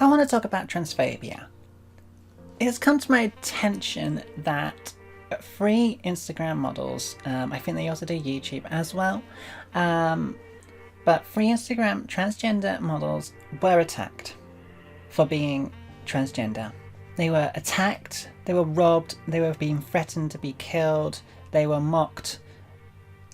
I want to talk about transphobia. It has come to my attention that free Instagram models, I think they also do YouTube as well, but free Instagram transgender models were attacked for being transgender. They were attacked, they were robbed, they were being threatened to be killed, they were mocked.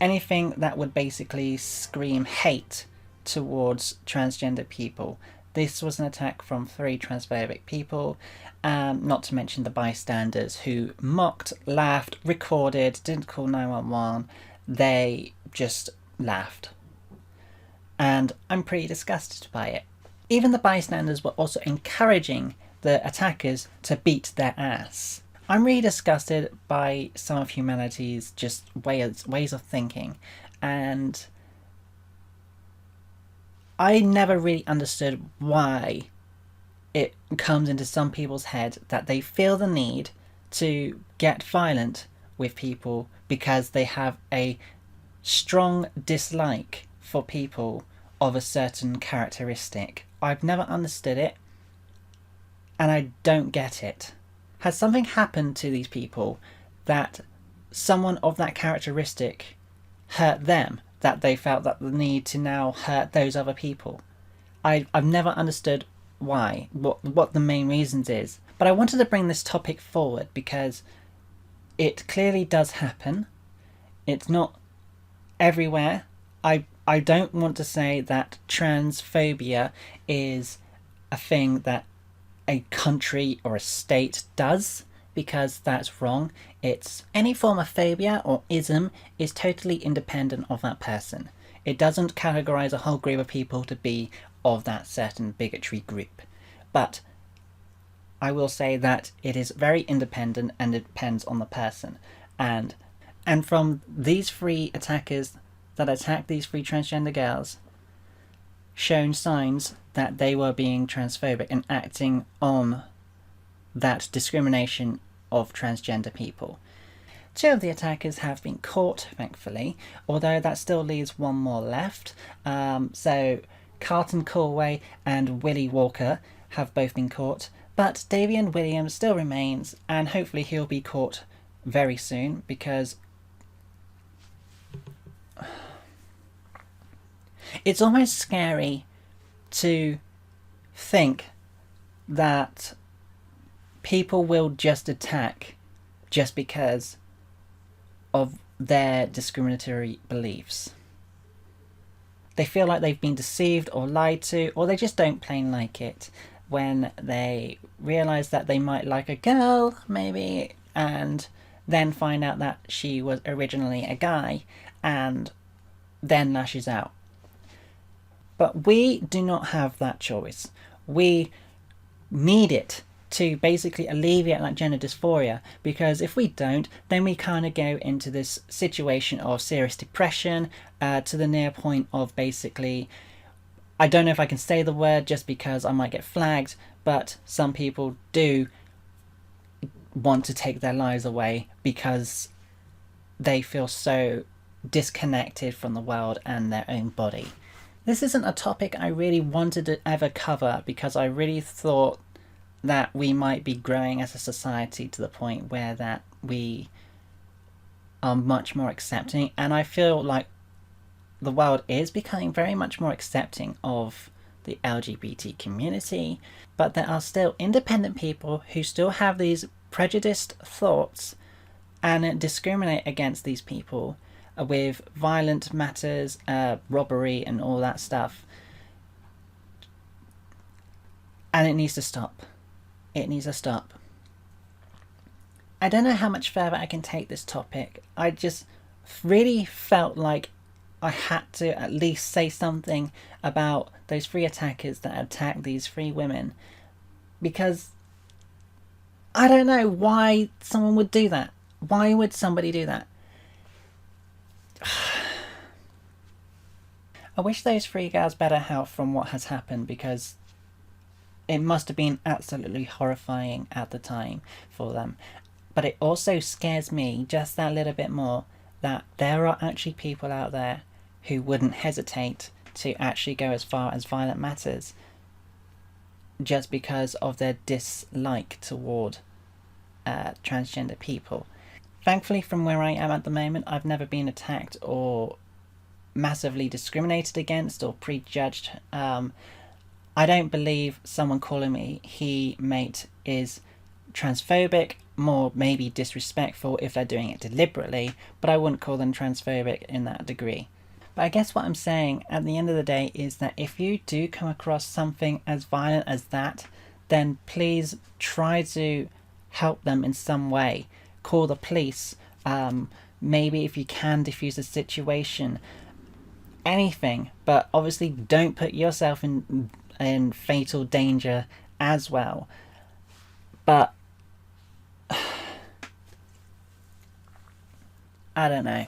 Anything that would basically scream hate towards transgender people. This was an attack from 3 transphobic people, not to mention the bystanders who mocked, laughed, recorded, didn't call 911. They just laughed. And I'm pretty disgusted by it. Even the bystanders were also encouraging the attackers to beat their ass. I'm really disgusted by some of humanity's just ways of thinking, and I never really understood why it comes into some people's head that they feel the need to get violent with people because they have a strong dislike for people of a certain characteristic. I've never understood it, and I don't get it. Has something happened to these people that someone of that characteristic hurt them, that they felt that the need to now hurt those other people? I've never understood why, what the main reasons is. But I wanted to bring this topic forward because it clearly does happen. It's not everywhere. I don't want to say that transphobia is a thing that a country or a state does, because that's wrong. It's any form of phobia or ism is totally independent of that person. It doesn't categorize a whole group of people to be of that certain bigotry group. But I will say that it is very independent and it depends on the person. And from these 3 attackers that attacked these 3 transgender girls, shown signs that they were being transphobic and acting on that discrimination of transgender people. 2 of the attackers have been caught, thankfully, although that still leaves 1 more left. So Carlton Corway and Willie Walker have both been caught, but Davian Williams still remains, and hopefully he'll be caught very soon, because it's almost scary to think that people will just attack just because of their discriminatory beliefs. They feel like they've been deceived or lied to, or they just don't plain like it when they realise that they might like a girl, maybe, and then find out that she was originally a guy, and then lashes out. But we do not have that choice. We need it to basically alleviate like gender dysphoria, because if we don't, then we kind of go into this situation of serious depression, to the near point of basically, I don't know if I can say the word just because I might get flagged, but some people do want to take their lives away because they feel so disconnected from the world and their own body. This isn't a topic I really wanted to ever cover, because I really thought that we might be growing as a society to the point where that we are much more accepting, and I feel like the world is becoming very much more accepting of the LGBT community, but there are still independent people who still have these prejudiced thoughts and discriminate against these people with violent matters, robbery and all that stuff. And it needs to stop. It needs to stop. I don't know how much further I can take this topic. I just really felt like I had to at least say something about those 3 attackers that attacked these 3 women, because I don't know why someone would do that. Why would somebody do that? I wish those 3 girls better health from what has happened, because it must have been absolutely horrifying at the time for them. But it also scares me just that little bit more that there are actually people out there who wouldn't hesitate to actually go as far as violent matters just because of their dislike toward transgender people. Thankfully, from where I am at the moment, I've never been attacked or massively discriminated against or prejudged. I don't believe someone calling me he, mate is transphobic, more maybe disrespectful if they're doing it deliberately, but I wouldn't call them transphobic in that degree. But I guess what I'm saying at the end of the day is that if you do come across something as violent as that, then please try to help them in some way. Call the police. Maybe if you can defuse the situation. Anything. But obviously don't put yourself in fatal danger as well. But I don't know.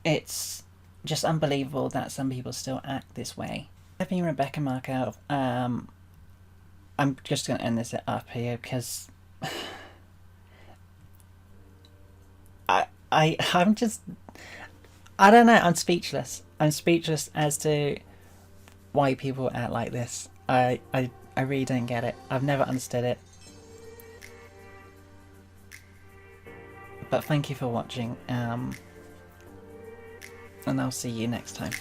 It's just unbelievable that some people still act this way. I've been Rebecca Marco. I'm just going to end this up here because I'm just, I don't know, I'm speechless. I'm speechless as to why people act like this. I really don't get it. I've never understood it. But thank you for watching, and I'll see you next time.